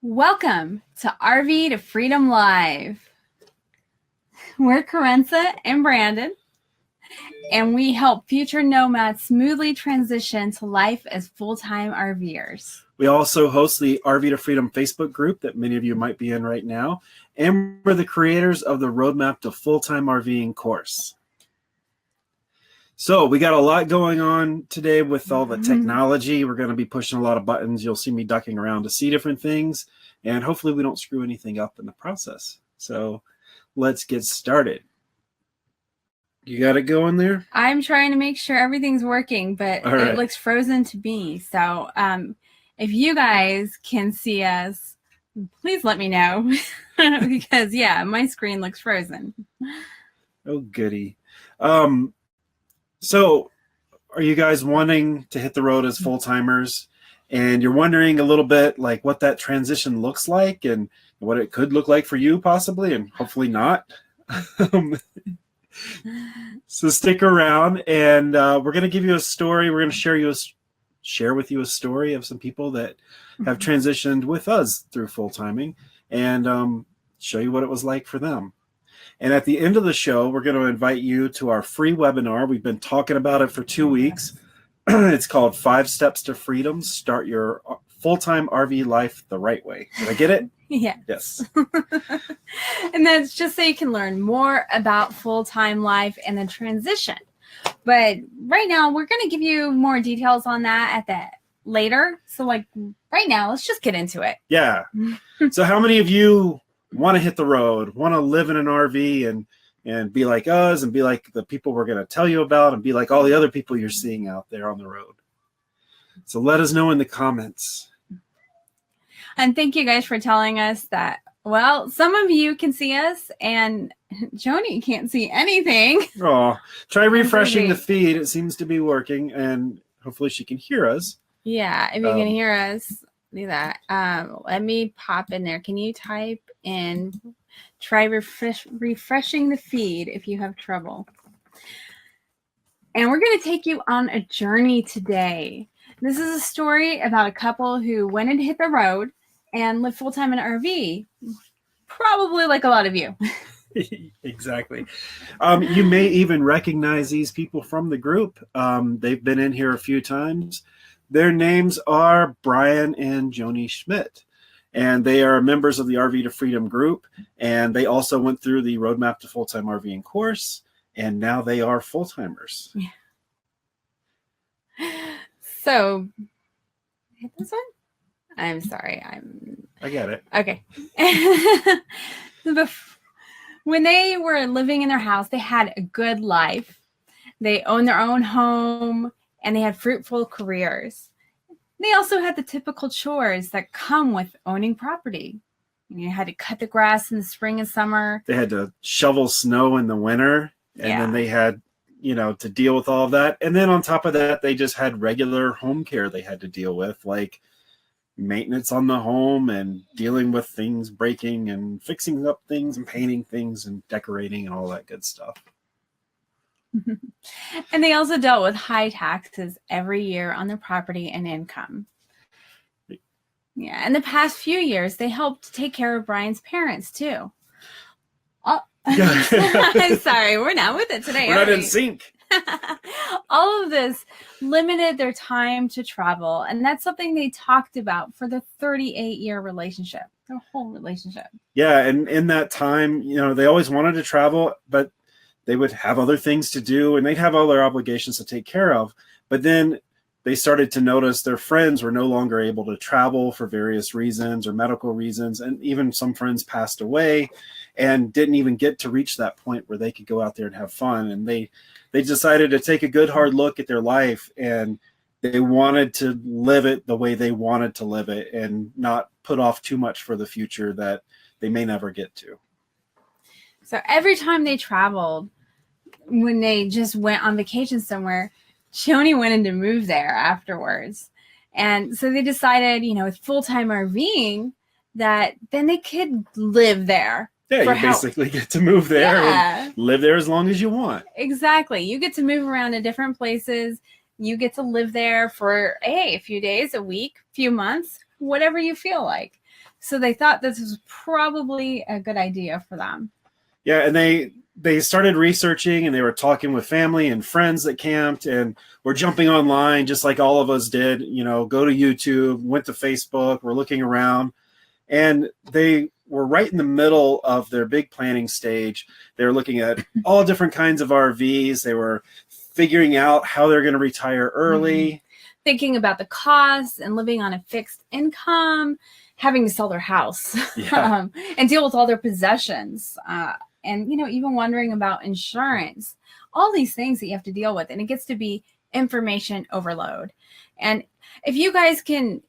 Welcome to RV to Freedom Live. We're Carenza and Brandon, and we help future nomads smoothly transition to life as full-time RVers. We also host the RV to Freedom Facebook group that many of you might be in right now, and we're the creators of the Roadmap to Full-Time RVing course. So we got a lot going on today with all the technology. We're going to be pushing a lot of buttons. You'll see me ducking around to see different things, and hopefully we don't screw anything up in the process. So let's get started. You got it going there? I'm trying to make sure everything's working, but It looks frozen to me. So if you guys can see us, please let me know because, yeah, my screen looks frozen. Oh, goody. So are you guys wanting to hit the road as full-timers, and you're wondering a little bit like what that transition looks like and what it could look like for you possibly, and hopefully not? So stick around, and we're going to give you a story. We're going to share with you a story of some people that have transitioned with us through full-timing, and show you what it was like for them. And at the end of the show, we're going to invite you to our free webinar. We've been talking about it for 2 weeks. It's called 5 Steps to Freedom. Start your full-time RV life the right way. Did I get it? Yeah. Yes. And that's just so you can learn more about full-time life and the transition. But right now, we're going to give you more details on that later. So like right now, let's just get into it. Yeah. So how many of you want to hit the road, want to live in an RV and be like us and be like the people we're going to tell you about and be like all the other people you're seeing out there on the road? So let us know in the comments. And thank you guys for telling us that, well, some of you can see us and Joni can't see anything. Oh, try refreshing the feed. It seems to be working, and hopefully she can hear us. Yeah, if you can hear us, do that. Let me pop in there. Can you type in, try refreshing the feed if you have trouble. And we're going to take you on a journey today. This is a story about a couple who went and hit the road and lived full-time in an RV, probably like a lot of you. Exactly. You may even recognize these people from the group. They've been in here a few times. Their names are Brian and Joni Schmidt, and they are members of the RV to Freedom group, and they also went through the Roadmap to Full-Time RVing course, and now they are full-timers. Yeah. So, hit this one? I'm sorry. I get it. Okay. When they were living in their house, they had a good life. They owned their own home, and they had fruitful careers. They also had the typical chores that come with owning property. You had to cut the grass in the spring and summer. They had to shovel snow in the winter, and then they had, to deal with all of that. And then on top of that, they just had regular home care they had to deal with, like maintenance on the home and dealing with things breaking and fixing up things and painting things and decorating and all that good stuff. And they also dealt with high taxes every year on their property and income. Yeah, in the past few years, they helped take care of Brian's parents too. I'm sorry, we're not with it today. We're not in sync. All of this limited their time to travel, and that's something they talked about for the 38-year relationship, their whole relationship. Yeah, and in that time, they always wanted to travel, but they would have other things to do, and they'd have other obligations to take care of. But then they started to notice their friends were no longer able to travel for various reasons or medical reasons, and even some friends passed away and didn't even get to reach that point where they could go out there and have fun. And they decided to take a good hard look at their life, and they wanted to live it the way they wanted to live it and not put off too much for the future that they may never get to. So every time they traveled, when they just went on vacation somewhere, Joni wanted to move there afterwards. And so they decided, with full-time RVing, that then they could live there. Yeah, you basically get to move there and live there as long as you want. Exactly. You get to move around to different places. You get to live there for a few days, a week, few months, whatever you feel like. So they thought this was probably a good idea for them. Yeah, and they started researching, and they were talking with family and friends that camped, and were jumping online just like all of us did. Go to YouTube, went to Facebook, we're looking around, and they were right in the middle of their big planning stage. They were looking at all different kinds of RVs. They were figuring out how they're going to retire early. Thinking about the costs and living on a fixed income, having to sell their house and deal with all their possessions. And, even wondering about insurance, all these things that you have to deal with. And it gets to be information overload. And if you guys can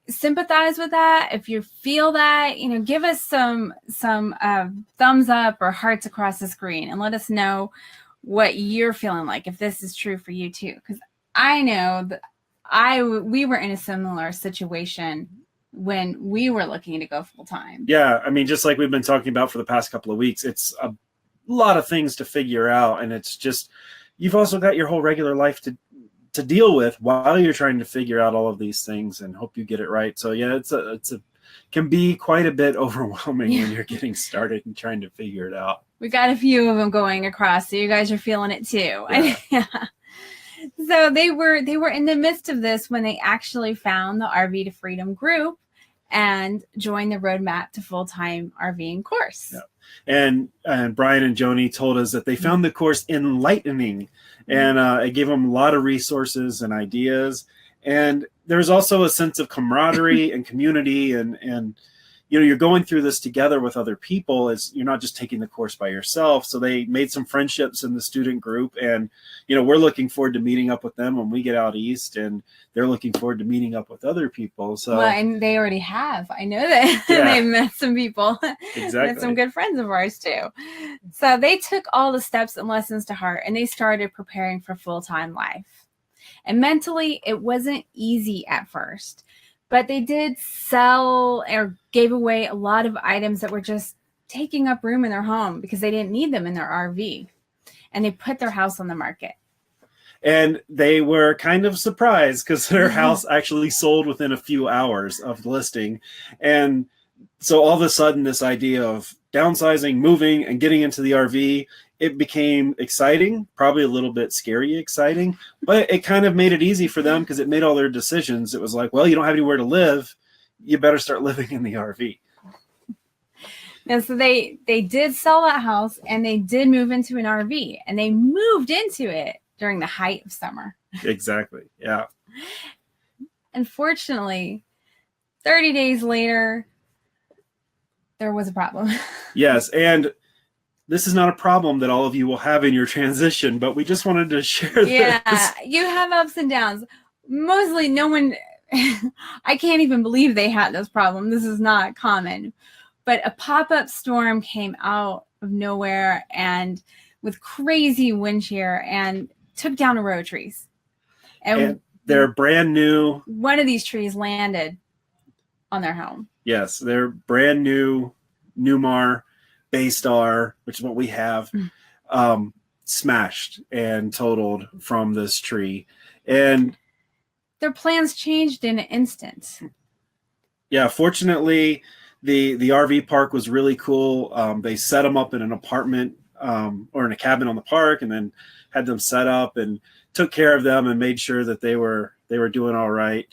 sympathize with that, if you feel that, give us some thumbs up or hearts across the screen and let us know what you're feeling like, if this is true for you too. Because I know that we were in a similar situation when we were looking to go full time. Yeah, I mean, just like we've been talking about for the past couple of weeks, it's a lot of things to figure out, and it's just, you've also got your whole regular life to deal with while you're trying to figure out all of these things and hope you get it right. So yeah, it's can be quite a bit overwhelming when you're getting started and trying to figure it out. We got a few of them going across, so you guys are feeling it too. Yeah. So they were in the midst of this when they actually found the RV to Freedom group and joined the Roadmap to Full-Time RVing course. Yeah. And Brian and Joni told us that they found the course enlightening, and it gave them a lot of resources and ideas. And there's also a sense of camaraderie and community, and you're going through this together with other people. You're not just taking the course by yourself. So they made some friendships in the student group, and we're looking forward to meeting up with them when we get out east, and they're looking forward to meeting up with other people. So and they already have. I know that. They've met some people. Exactly. Met some good friends of ours too. So they took all the steps and lessons to heart, and they started preparing for full-time life. And mentally, it wasn't easy at first. But they did sell or gave away a lot of items that were just taking up room in their home because they didn't need them in their RV. And they put their house on the market. And they were kind of surprised because their house actually sold within a few hours of listing. And so all of a sudden, this idea of downsizing, moving, and getting into the RV, it became exciting, probably a little bit scary exciting, but it kind of made it easy for them because it made all their decisions. It was like, well, you don't have anywhere to live. You better start living in the RV. And so they did sell that house, and they did move into an RV, and they moved into it during the height of summer. Exactly. Yeah. Unfortunately, 30 days later, there was a problem. Yes. And this is not a problem that all of you will have in your transition, but we just wanted to share this. Yeah, you have ups and downs. Mostly no one, I can't even believe they had this problem. This is not common. But a pop-up storm came out of nowhere and with crazy wind shear and took down a row of trees. And they're brand new. One of these trees landed on their home. Yes, they're brand new Newmar Baystar, which is what we have, smashed and totaled from this tree. And their plans changed in an instant. Yeah, fortunately, the RV park was really cool. They set them up in an apartment or in a cabin on the park, and then had them set up and took care of them and made sure that they were doing all right.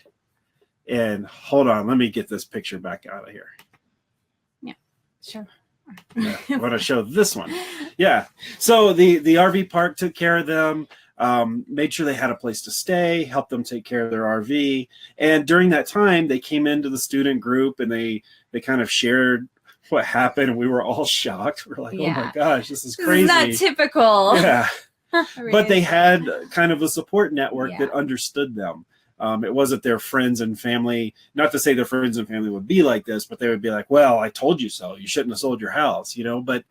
And hold on, let me get this picture back out of here. Yeah, sure. Yeah, I want to show this one. Yeah. So the RV park took care of them, made sure they had a place to stay, helped them take care of their RV. And during that time, they came into the student group and they kind of shared what happened. And we were all shocked. We're like, oh my gosh, this is crazy. This is not typical. Yeah. But they had kind of a support network that understood them. It wasn't their friends and family, not to say their friends and family would be like this, but they would be like, well, I told you so. You shouldn't have sold your house, but,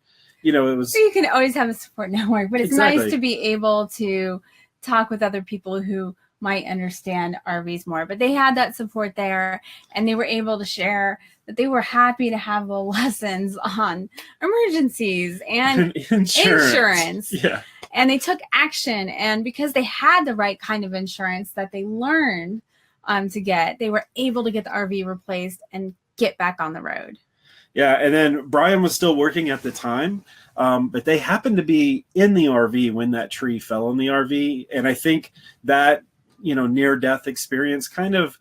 it was. So you can always have a support network, but it's nice to be able to talk with other people who might understand RVs more. But they had that support there, and they were able to share that they were happy to have the lessons on emergencies and insurance. Yeah. And they took action. And because they had the right kind of insurance that they learned to get, they were able to get the RV replaced and get back on the road. Yeah, and then Brian was still working at the time, but they happened to be in the RV when that tree fell in the RV, and I think that near-death experience kind of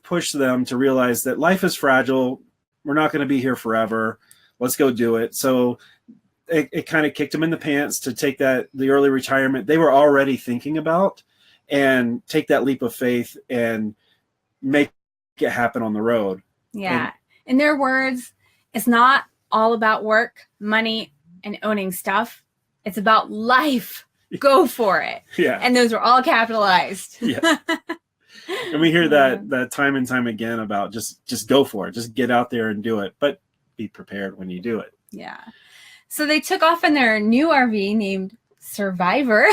pushed them to realize that life is fragile. We're not going to be here forever. Let's go do it. So it kind of kicked them in the pants to take the early retirement they were already thinking about, and take that leap of faith and make it happen on the road. Yeah. In their words, it's not all about work, money, and owning stuff. It's about life. Go for it. Yeah. And those were all capitalized. Yeah. And we hear that time and time again about just go for it. Just get out there and do it. But be prepared when you do it. Yeah. So they took off in their new RV named Survivor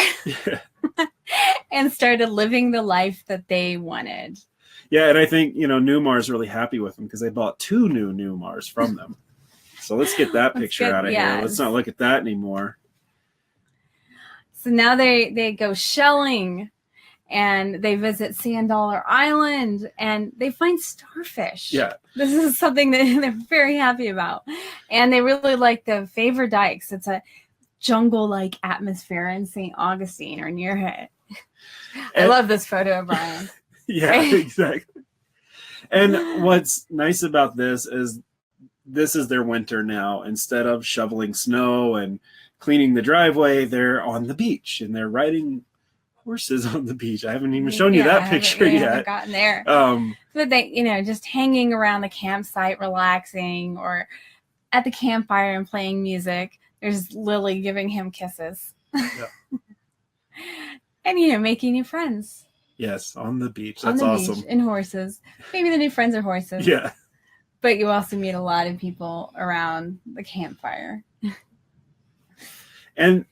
and started living the life that they wanted. Yeah, and I think, Newmar's really happy with them because they bought 2 new Newmars from them. So let's get that picture out of here. Let's not look at that anymore. So now they go shelling, and they visit Sand Dollar Island, and they find starfish. Yeah. This is something that they're very happy about. And they really like the Favor Dikes. It's a jungle-like atmosphere in St. Augustine or near it. I love this photo of Brian. Yeah, exactly. And what's nice about this is their winter now. Instead of shoveling snow and cleaning the driveway, they're on the beach and they're riding horses on the beach. I haven't even shown you that picture yet. I haven't gotten there. But they, just hanging around the campsite, relaxing, or at the campfire and playing music. There's Lily giving him kisses. Yeah. And, making new friends. Yes, on the beach. That's awesome. Beach, and horses. Maybe the new friends are horses. Yeah. But you also meet a lot of people around the campfire. And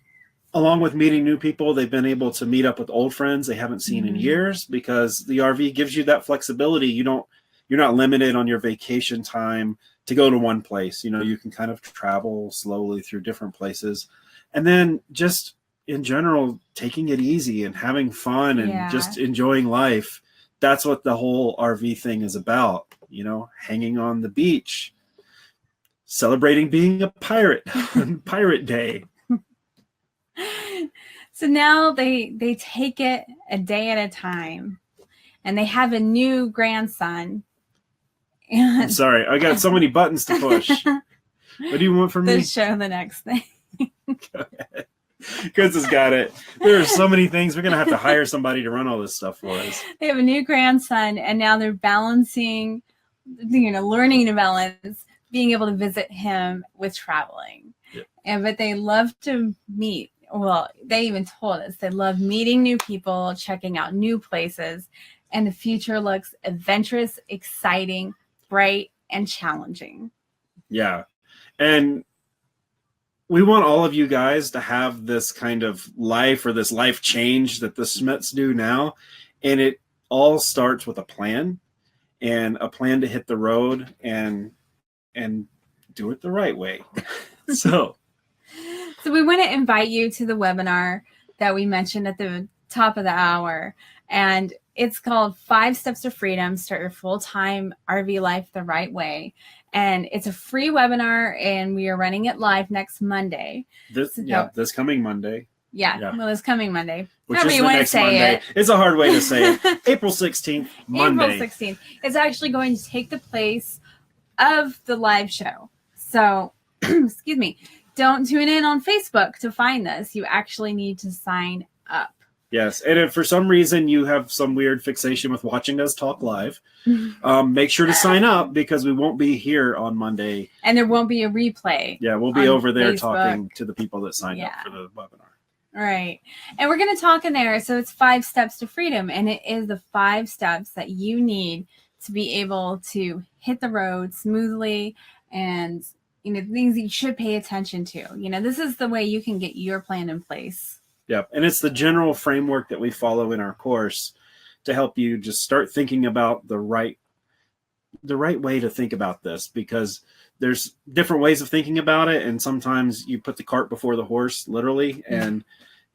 along with meeting new people, they've been able to meet up with old friends they haven't seen in years, because the RV gives you that flexibility. You're not limited on your vacation time to go to one place. You can kind of travel slowly through different places. And then just in general, taking it easy and having fun and just enjoying life. That's what the whole RV thing is about, hanging on the beach, celebrating being a pirate on Pirate Day. So now they take it a day at a time, and they have a new grandson. And I'm sorry, I got so many buttons to push. What do you want from me? Let's show the next thing. Go ahead. Chris has got it. There are so many things. We're going to have to hire somebody to run all this stuff for us. They have a new grandson, and now they're balancing, learning to balance being able to visit him with traveling. Yep. But they love to meet. Well, they even told us they love meeting new people, checking out new places, and the future looks adventurous, exciting, bright, and challenging. Yeah. And we want all of you guys to have this kind of life, or this life change that the Smiths do now. And it all starts with a plan, and a plan to hit the road and do it the right way. So we want to invite you to the webinar that we mentioned at the top of the hour. And it's called 5 Steps to Freedom, Start Your Full-Time RV Life the Right Way. And it's a free webinar, and we are running it live next Monday. This coming Monday. Yeah, well, this coming Monday. Which is the next Monday. It's a hard way to say it. April 16th, Monday. April 16th. It's actually going to take the place of the live show. So, excuse me, don't tune in on Facebook to find this. You actually need to sign up. Yes, and if for some reason you have some weird fixation with watching us talk live, make sure to sign up, because we won't be here on Monday. And there won't be a replay. Yeah, we'll be over there talking to the people that signed up for the webinar. All right. And we're going to talk in there. So it's 5 steps to freedom, and it is the 5 steps that you need to be able to hit the road smoothly, and things that you should pay attention to. This is the way you can get your plan in place. Yep. And it's the general framework that we follow in our course to help you just start thinking about the right the right way to think about this, because there's different ways of thinking about it, and sometimes you put the cart before the horse, literally, and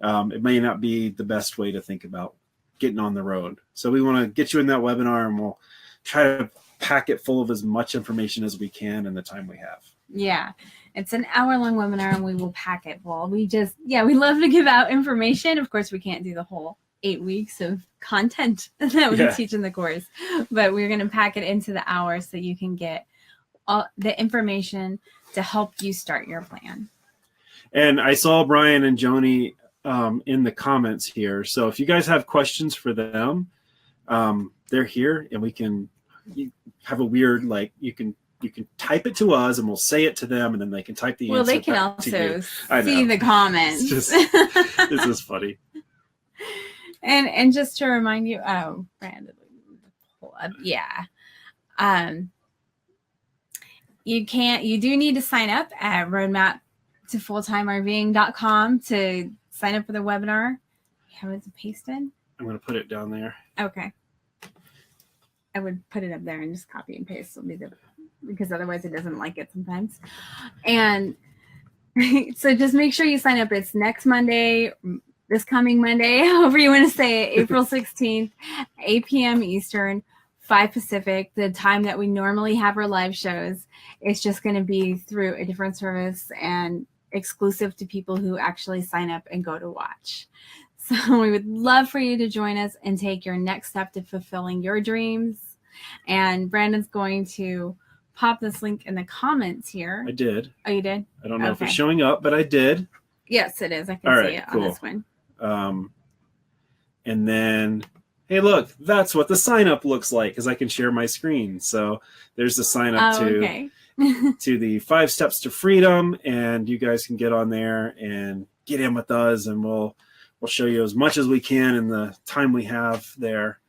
it may not be the best way to think about getting on the road. So we want to get you in that webinar, and we'll try to pack it full of as much information as we can in the time we have. Yeah, it's an hour-long webinar, and we will pack it full. We love to give out information. Of course, we can't do the whole 8 weeks of content that we teach in the course, but we're going to pack it into the hour so you can get all the information to help you start your plan. And I saw Brian and Joni in the comments here. So if you guys have questions for them, they're here, and we can have a weird, like, you can type it to us and we'll say it to them, and then they can type the answer. Well, they can also see the comments. This is funny. And just to remind you, Brandon, you do need to sign up at roadmap-to-fulltimerving.com to sign up for the webinar. You have it pasted? I'm going to put it down there. Okay. I would put it up there and just copy and paste. Because otherwise it doesn't like it sometimes. And so just make sure you sign up. It's next Monday, this coming Monday, however you want to say it, April 16th, 8 p.m. Eastern, 5 Pacific, the time that we normally have our live shows. It's just going to be through a different service and exclusive to people who actually sign up and go to watch. So we would love for you to join us and take your next step to fulfilling your dreams. And Brandon's going to pop this link in the comments here. I did. Oh, you did? I don't know if it's showing up, but I did. Yes, it is. I can see it on this one. And then, hey, look, that's what the sign up looks like, because I can share my screen. So there's the sign up to the 5 Steps to Freedom, and you guys can get on there and get in with us, and we'll show you as much as we can in the time we have there.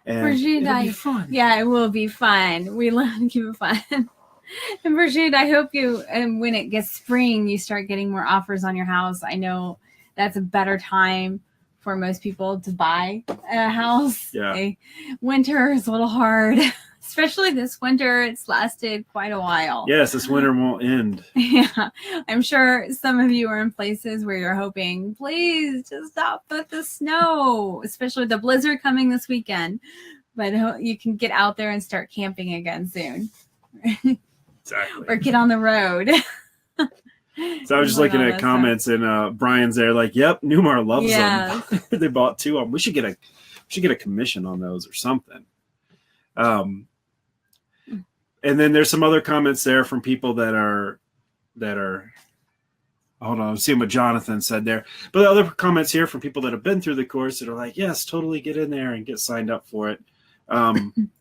And it'll be fun. Yeah, it will be fun. We love to keep it fun. And Brigitte, I hope when it gets spring, you start getting more offers on your house. I know that's a better time for most people to buy a house. Yeah. Winter is a little hard, especially this winter. It's lasted quite a while. Yes, this winter won't end. Yeah, I'm sure some of you are in places where you're hoping, please just stop with the snow, especially the blizzard coming this weekend. But you can get out there and start camping again soon. Exactly. Or get on the road. So I was just looking at comments, and Brian's there like, yep, Newmar loves them. They bought 2 of them. We should get a commission on those or something. And then there's some other comments there from people that are hold on, I'm seeing what Jonathan said there. But the other comments here from people that have been through the course that are like, yes, totally get in there and get signed up for it.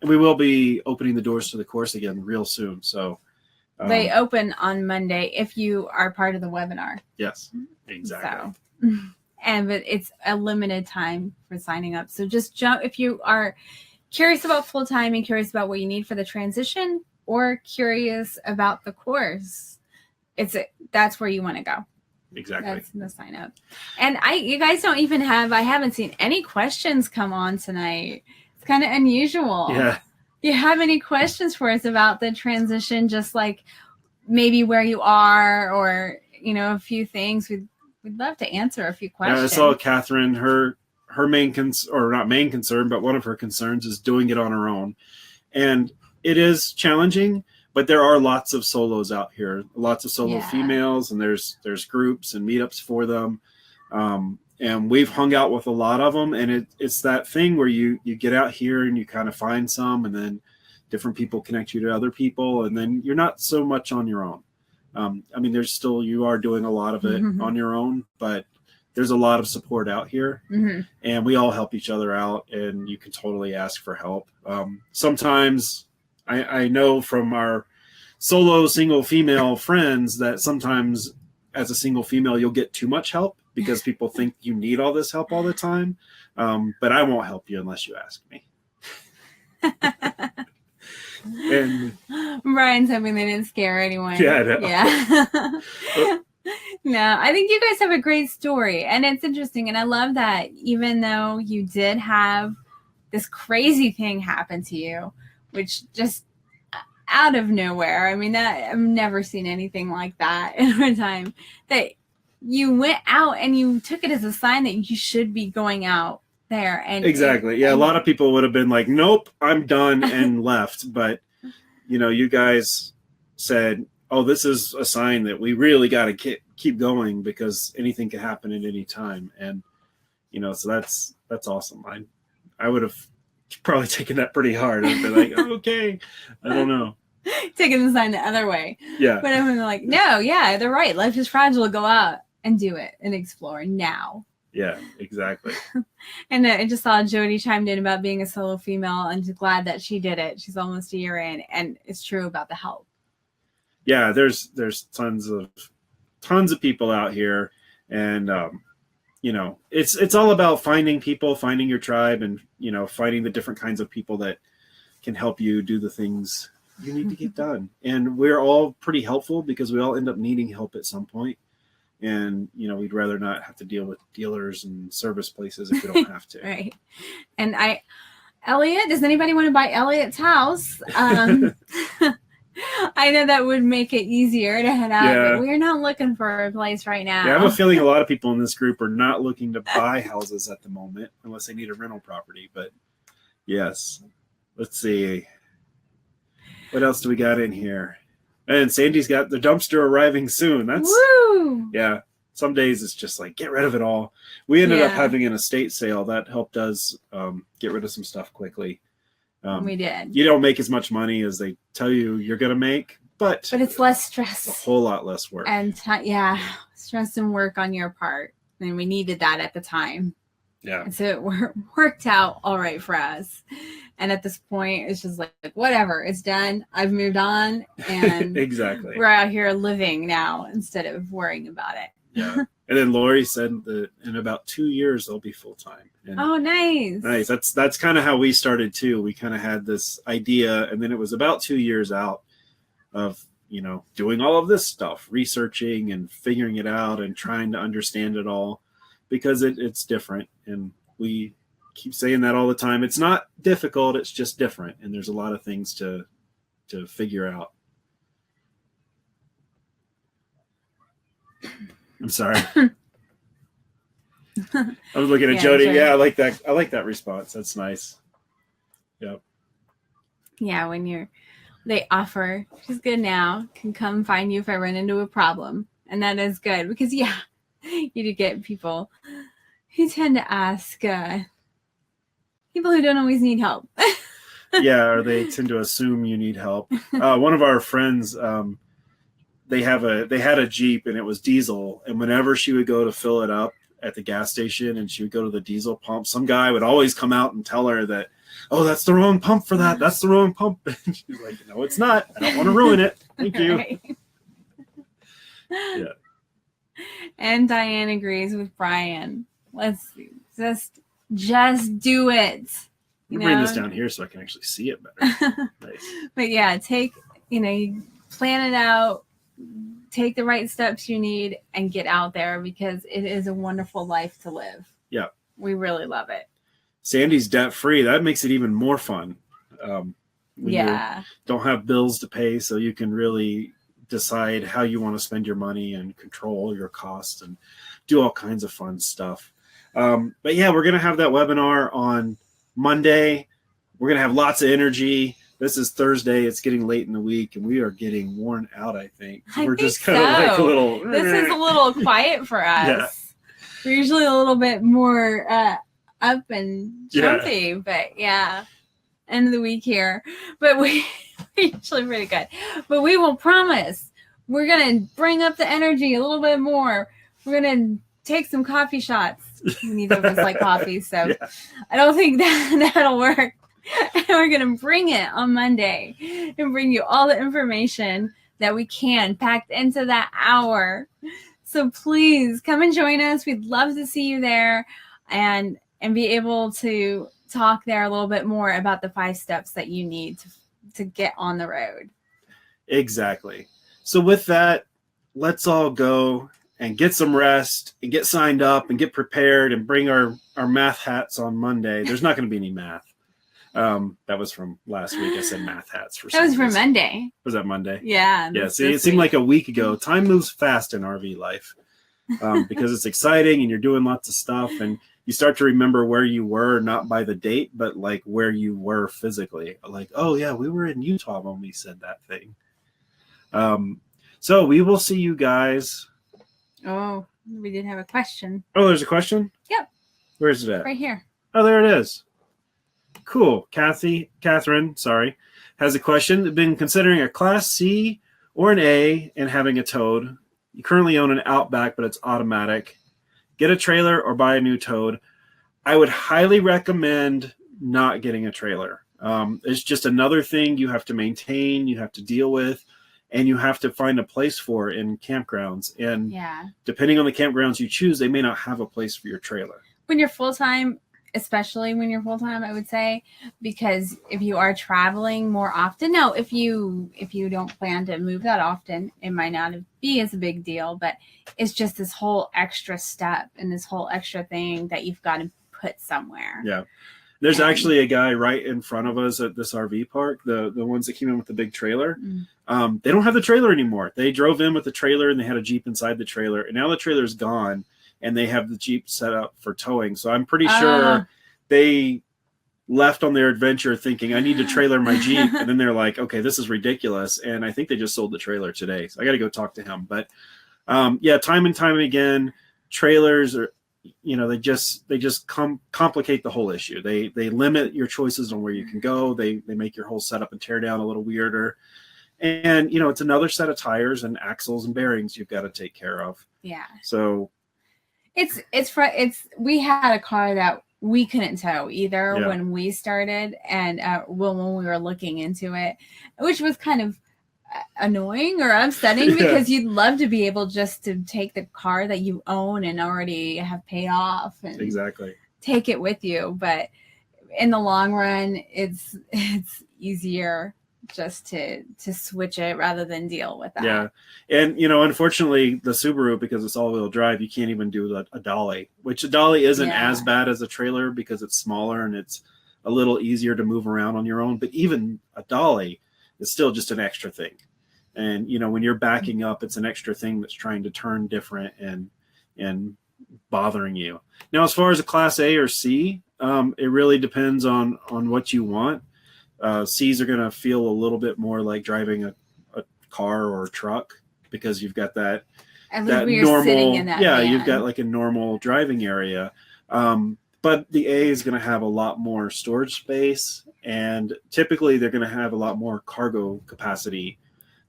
We will be opening the doors to the course again real soon. So they open on Monday if you are part of the webinar. Yes, exactly. But it's a limited time for signing up. So just jump if you are curious about full-time and curious about what you need for the transition, or curious about the course. That's where you want to go. Exactly. That's the sign up. And you guys don't even I haven't seen any questions come on tonight. It's kind of unusual. Yeah. Do you have any questions for us about the transition? Just like maybe where you are, or, a few things. We'd love to answer a few questions. Yeah, I saw Catherine, her main not main concern, but one of her concerns is doing it on her own. And it is challenging, but there are lots of solos out here, lots of solo females, and there's groups and meetups for them. And we've hung out with a lot of them, and it's that thing where you get out here and you kind of find some, and then different people connect you to other people, and then you're not so much on your own. You are doing a lot of it on your own, but there's a lot of support out here, and we all help each other out, and you can totally ask for help. Sometimes I know from our solo single female friends that sometimes as a single female, you'll get too much help because people think you need all this help all the time. But I won't help you unless you ask me. And Brian's hoping they didn't scare anyone. Yeah, I know. Yeah. No, I think you guys have a great story, and it's interesting. And I love that even though you did have this crazy thing happen to you, which just out of nowhere. I mean, that I've never seen anything like that in our time. That you went out and you took it as a sign that you should be going out there. And exactly. Yeah, a lot of people would have been like, "Nope, I'm done," and left. But you guys said, "Oh, this is a sign that we really got to keep going because anything can happen at any time." And so that's awesome. I would have probably taken that pretty hard. I'd be like, oh, "Okay, I don't know." Taking the sign the other way. Yeah. But I'm like, no, yeah, they're right. Life is fragile. Go out and do it and explore now. Yeah, exactly. And I just saw Jody chimed in about being a solo female and just glad that she did it. She's almost a year in, and it's true about the help. Yeah, there's tons of people out here, and it's all about finding people, finding your tribe, and finding the different kinds of people that can help you do the things you need to get done. And we're all pretty helpful because we all end up needing help at some point. And we'd rather not have to deal with dealers and service places if we don't have to. Right. And Elliot, does anybody want to buy Elliot's house? I know that would make it easier to head out, but we're not looking for a place right now. Yeah, I have a feeling a lot of people in this group are not looking to buy houses at the moment unless they need a rental property. But yes, let's see. What else do we got in here? And Sandy's got the dumpster arriving soon. That's Woo! Yeah. Some days it's just like, get rid of it all. We ended up having an estate sale that helped us get rid of some stuff quickly. We did. You don't make as much money as they tell you you're going to make, but it's less stress. A whole lot less work. And stress and work on your part. And we needed that at the time. Yeah. And so it worked out all right for us. And at this point, it's just like whatever, it's done. I've moved on, and exactly. We're out here living now instead of worrying about it. Yeah. And then Lori said that in about 2 years they'll be full time. Oh, nice. Nice. That's kind of how we started too. We kind of had this idea, and then it was about 2 years out of doing all of this stuff, researching and figuring it out and trying to understand it all, because it's different, and we keep saying that all the time. It's not difficult, it's just different, and there's a lot of things to figure out. I'm sorry. I was looking at Jody. Yeah, I like that. I like that response. That's nice. Yep. Yeah, when they offer, she's good now, can come find you if I run into a problem. And that is good because you do get people who tend to ask people who don't always need help. Yeah, or they tend to assume you need help. One of our friends, they had a Jeep and it was diesel, and whenever she would go to fill it up at the gas station and she would go to the diesel pump, some guy would always come out and tell her that, "Oh, that's the wrong pump for that. That's the wrong pump." And she's like, "No, it's not. I don't want to ruin it. Thank you." Right. Yeah. And Diane agrees with Brian. Let's just do it. You bring this down here so I can actually see it better. Nice. But yeah, you plan it out, take the right steps you need, and get out there because it is a wonderful life to live. Yeah. We really love it. Sandy's debt free. That makes it even more fun. When you don't have bills to pay, so you can really decide how you want to spend your money and control your costs and do all kinds of fun stuff. But yeah, we're going to have that webinar on Monday. We're going to have lots of energy. This is Thursday. It's getting late in the week, and we are getting worn out, I think. We're just kind of like a little... This is a little quiet for us. Yeah. We're usually a little bit more up and jumpy, but yeah. End of the week here. But we're usually pretty good. But we will promise we're going to bring up the energy a little bit more. We're going to take some coffee shots. Neither of us like coffee, so I don't think that'll work. And we're going to bring it on Monday and bring you all the information that we can packed into that hour. So please come and join us. We'd love to see you there and be able to talk there a little bit more about the 5 steps that you need to get on the road. Exactly. So with that, let's all go and get some rest and get signed up and get prepared and bring our math hats on Monday. There's not going to be any math. That was from last week. I said math hats for That was some for reason. Monday. Was that Monday? Yeah. Yeah. See, it seemed like a week ago. Time moves fast in RV life because it's exciting and you're doing lots of stuff, and you start to remember where you were, not by the date, but like where you were physically. Like, oh yeah, we were in Utah when we said that thing. So we will see you guys. Oh, we did have a question. Oh, there's a question? Yep. Where is it at? Right here. Oh, there it is. Cool. Catherine, sorry, has a question. Been considering a Class C or an A and having a Toad. You currently own an Outback, but it's automatic. Get a trailer or buy a new Toad. I would highly recommend not getting a trailer. It's just another thing you have to maintain, you have to deal with, and you have to find a place for in campgrounds. And depending on the campgrounds you choose, they may not have a place for your trailer. When you're full-time, especially when you're full-time, I would say, because if you are traveling more often, now if you don't plan to move that often, it might not be as a big deal, but it's just this whole extra step and this whole extra thing that you've got to put somewhere. Yeah. There's actually a guy right in front of us at this RV park, the ones that came in with the big trailer. They don't have the trailer anymore. They drove in with the trailer and they had a Jeep inside the trailer, and now the trailer's gone and they have the Jeep set up for towing. So I'm pretty sure they left on their adventure thinking, I need to trailer my Jeep. And then they're like, okay, this is ridiculous. And I think they just sold the trailer today. So I got to go talk to him. But yeah, time and time again, trailers are, they just complicate the whole issue. They limit your choices on where you can go. They make your whole setup and tear down a little weirder. And, it's another set of tires and axles and bearings you've got to take care of. Yeah. So we had a car that we couldn't tow either when we started, and when we were looking into it, which was kind of annoying or upsetting because you'd love to be able just to take the car that you own and already have paid off and take it with you. But in the long run, it's easier just to switch it rather than deal with that. Yeah. And, unfortunately, the Subaru, because it's all-wheel drive, you can't even do a dolly, which a dolly isn't as bad as a trailer because it's smaller and it's a little easier to move around on your own. But even a dolly is still just an extra thing. And, when you're backing up, it's an extra thing that's trying to turn different and bothering you. Now, as far as a Class A or C, it really depends on what you want. C's are going to feel a little bit more like driving a car or a truck because you've got that normal, sitting in that van. You've got like a normal driving area. But the A is going to have a lot more storage space, and typically they're going to have a lot more cargo capacity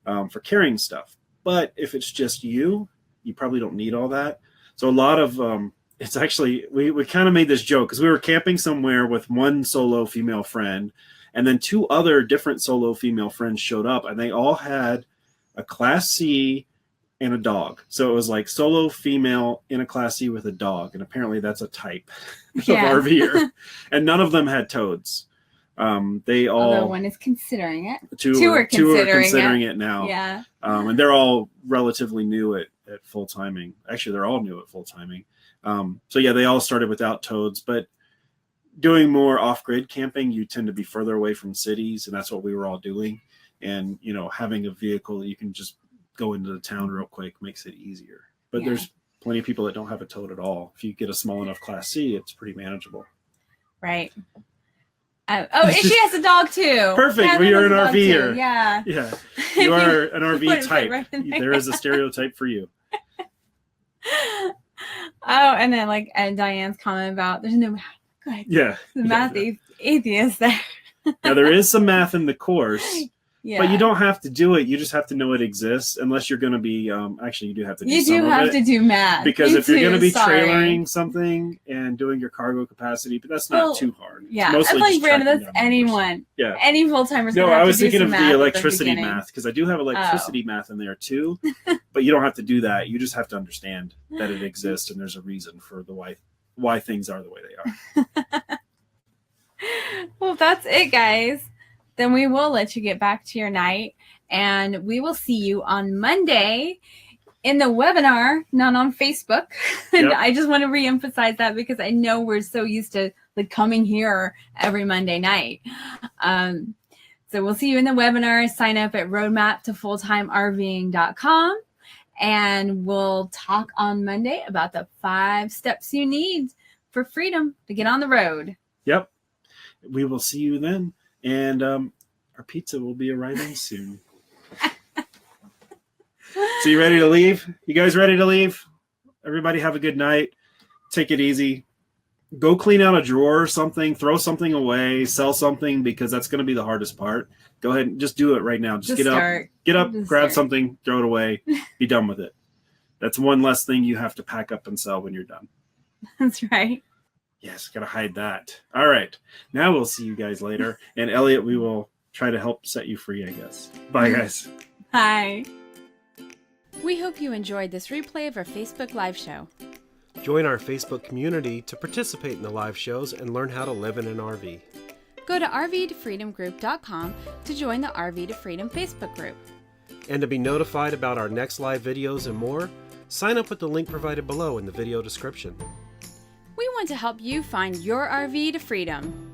for carrying stuff. But if it's just you probably don't need all that. So a lot of it's actually, we kind of made this joke because we were camping somewhere with one solo female friend, and then two other different solo female friends showed up, and they all had a Class C and a dog. So it was like solo female in a Class C with a dog, and apparently that's a type of RVer. And none of them had toads. Although one is considering it. Two are considering it now. Yeah. And they're all relatively new at full timing. Actually, they're all new at full timing. So yeah, they all started without toads, but doing more off-grid camping, you tend to be further away from cities, and that's what we were all doing. And, having a vehicle that you can just go into the town real quick makes it easier. But there's plenty of people that don't have a toad at all. If you get a small enough Class C, it's pretty manageable. Right. And she has a dog too. Perfect. Well, you're an RVer. Yeah. Yeah. You are an RV type. There is a stereotype for you. And then and Diane's comment about there's no math. Go ahead. Yeah. The math atheist there. Now there is some math in the course. Yeah. But you don't have to do it. You just have to know it exists, unless you're going to be. Actually, you do have to do. You do have to do math because if you're going to be trailering something and doing your cargo capacity, but that's not too hard. Yeah, I like Brandon. That's anyone. Yeah, any full timers. No, I was thinking of the electricity math because I do have electricity math in there too. But you don't have to do that. You just have to understand that it exists and there's a reason for the why things are the way they are. Well, that's it, guys. Then we will let you get back to your night, and we will see you on Monday in the webinar, not on Facebook. Yep. I just want to reemphasize that because I know we're so used to like coming here every Monday night. So we'll see you in the webinar. Sign up at roadmaptofulltimerving.com. And we'll talk on Monday about the 5 steps you need for freedom to get on the road. Yep. We will see you then. And our pizza will be arriving soon. So you ready to leave? You guys ready to leave? Everybody have a good night. Take it easy. Go clean out a drawer or something. Throw something away. Sell something, because that's going to be the hardest part. Go ahead and just do it right now. Just get up, grab something, throw it away, be done with it. That's one less thing you have to pack up and sell when you're done. That's right. Yes, got to hide that. All right. Now we'll see you guys later. And Elliot, we will try to help set you free, I guess. Bye, guys. Bye. We hope you enjoyed this replay of our Facebook Live show. Join our Facebook community to participate in the live shows and learn how to live in an RV. Go to rvtofreedomgroup.com to join the RV to Freedom Facebook group. And to be notified about our next live videos and more, sign up with the link provided below in the video description. We want to help you find your RV to freedom.